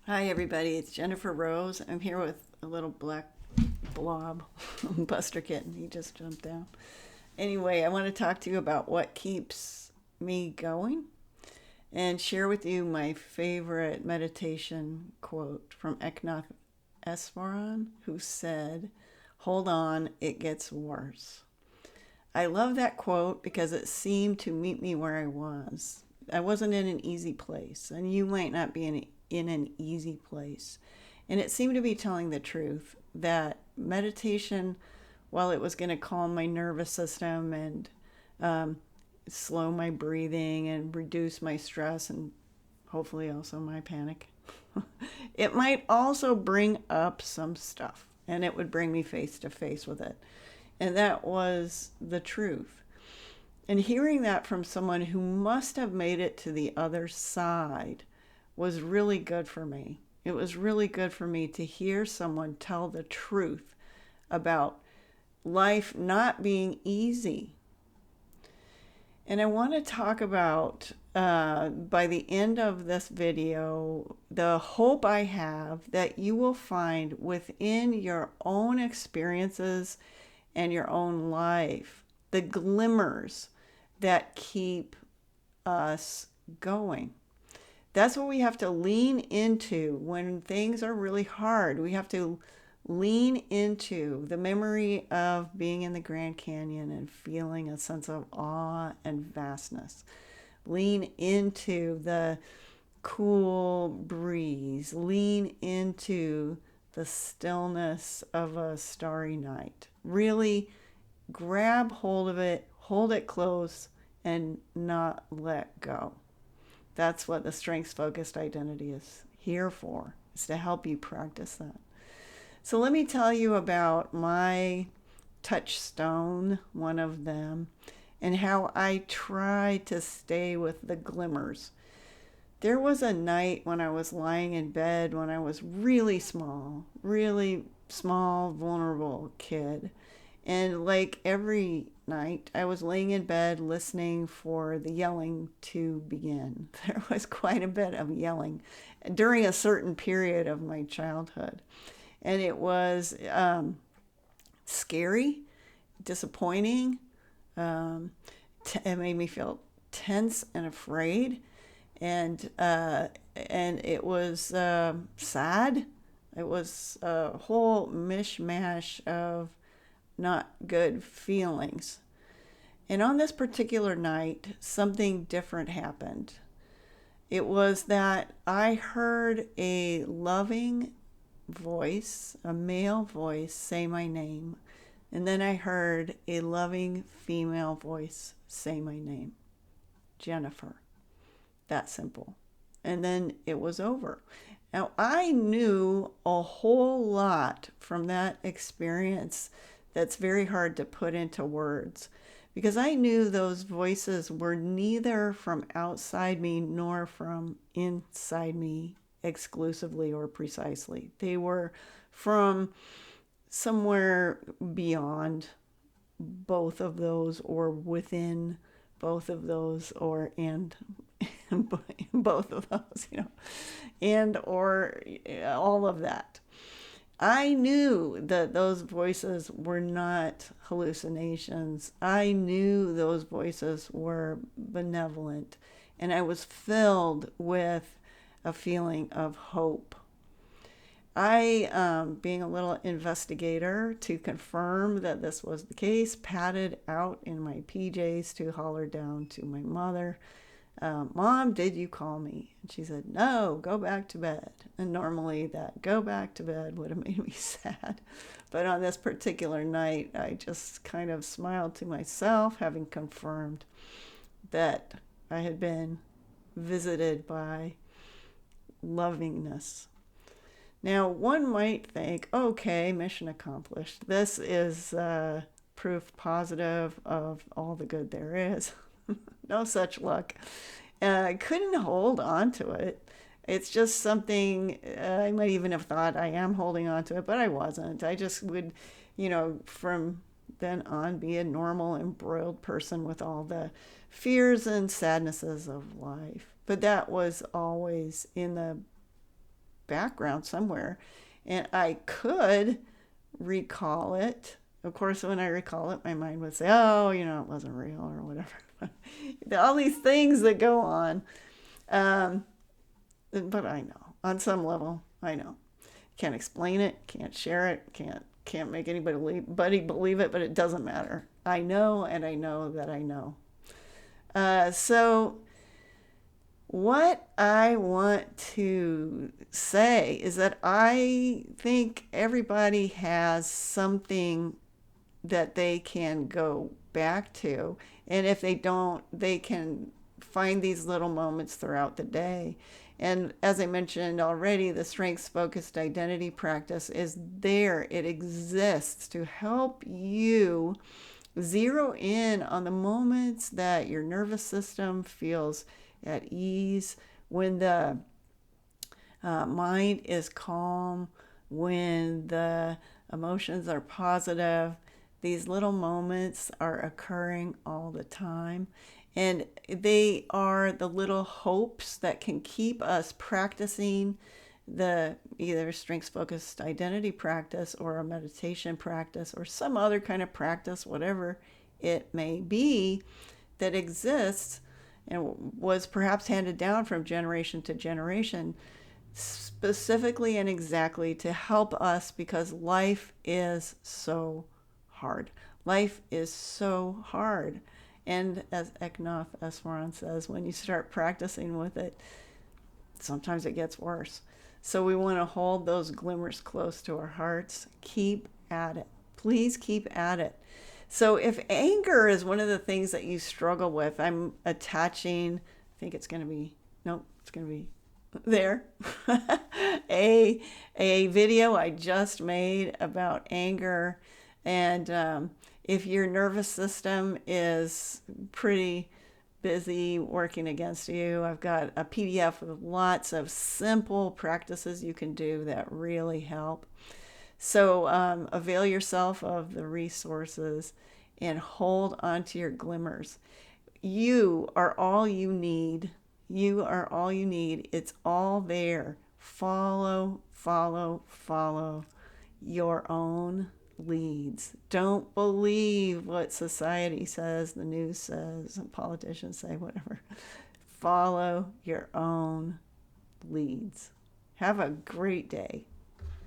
Hi, everybody. It's Jennifer Rose. I'm here with a little black blob, Buster Kitten. He just jumped down. Anyway, I want to talk to you about what keeps me going and share with you my favorite meditation quote from Eknath Eswaran, who said, "Hold on, it gets worse." I love that quote because it seemed to meet me where I was. I wasn't in an easy place, and you might not be in an easy place. And it seemed to be telling the truth that meditation, while it was going to calm my nervous system and slow my breathing and reduce my stress and hopefully also my panic, it might also bring up some stuff and it would bring me face to face with it. And that was the truth. And hearing that from someone who must have made it to the other side was really good for me. It was really good for me to hear someone tell the truth about life not being easy. And I want to talk about, by the end of this video, the hope I have that you will find within your own experiences and your own life the glimmers that keep us going. That's what we have to lean into when things are really hard. We have to lean into the memory of being in the Grand Canyon and feeling a sense of awe and vastness. Lean into the cool breeze. Lean into the stillness of a starry night. Really grab hold of it, hold it close, and not let go. That's what the strengths focused identity is here for, is to help you practice that. So let me tell you about my touchstone, one of them, and how I try to stay with the glimmers. There was a night when I was lying in bed when I was really small, vulnerable kid. And like every night, I was laying in bed listening for the yelling to begin. There was quite a bit of yelling during a certain period of my childhood. And it was scary, disappointing. It made me feel tense and afraid. And it was sad. It was a whole mishmash of not good feelings. And on this particular night, something different happened. It was that I heard a loving voice, a male voice, say my name. And then I heard a loving female voice say my name, Jennifer. That simple. And then it was over. Now, I knew a whole lot from that experience that's very hard to put into words because I knew those voices were neither from outside me nor from inside me exclusively or precisely. They were from somewhere beyond both of those or within both of those or and both of those, and or all of that. I knew that those voices were not hallucinations. I knew those voices were benevolent, and I was filled with a feeling of hope. I, being a little investigator to confirm that this was the case, padded out in my PJs to holler down to my mother, "Mom, did you call me?" And she said, "No, go back to bed." And normally that go back to bed would have made me sad. But on this particular night, I just kind of smiled to myself, having confirmed that I had been visited by lovingness. Now, one might think, okay, mission accomplished. This is proof positive of all the good there is. No such luck. I couldn't hold on to it. It's just something I might even have thought I am holding on to it, but I wasn't. I just would, from then on be a normal embroiled person with all the fears and sadnesses of life. But that was always in the background somewhere. And I could recall it. Of course, when I recall it, my mind would say, oh, it wasn't real or whatever. All these things that go on. But I know, on some level, I know. Can't explain it, can't share it, can't make anybody believe it, but it doesn't matter. I know, and I know that I know. So what I want to say is that I think everybody has something that they can go back to. And if they don't, they can find these little moments throughout the day. And as I mentioned already, the strengths focused identity practice is there. It exists to help you zero in on the moments that your nervous system feels at ease, when the mind is calm, when the emotions are positive. These little moments are occurring all the time. And they are the little hopes that can keep us practicing the either strengths focused identity practice or a meditation practice or some other kind of practice, whatever it may be, that exists and was perhaps handed down from generation to generation, specifically and exactly to help us, because life is so hard. Life is so hard. And as Eknath Eswaran says, when you start practicing with it, sometimes it gets worse. So we want to hold those glimmers close to our hearts. Keep at it. Please keep at it. So if anger is one of the things that you struggle with, I'm attaching, I think it's going to be, nope, it's going to be there, a video I just made about anger. And if your nervous system is pretty busy working against you, I've got a PDF with lots of simple practices you can do that really help. So avail yourself of the resources and hold on to your glimmers. You are all you need. You are all you need. It's all there. Follow, follow, follow your own leads. Don't believe what society says, the news says, and politicians say, whatever. Follow your own leads. Have a great day.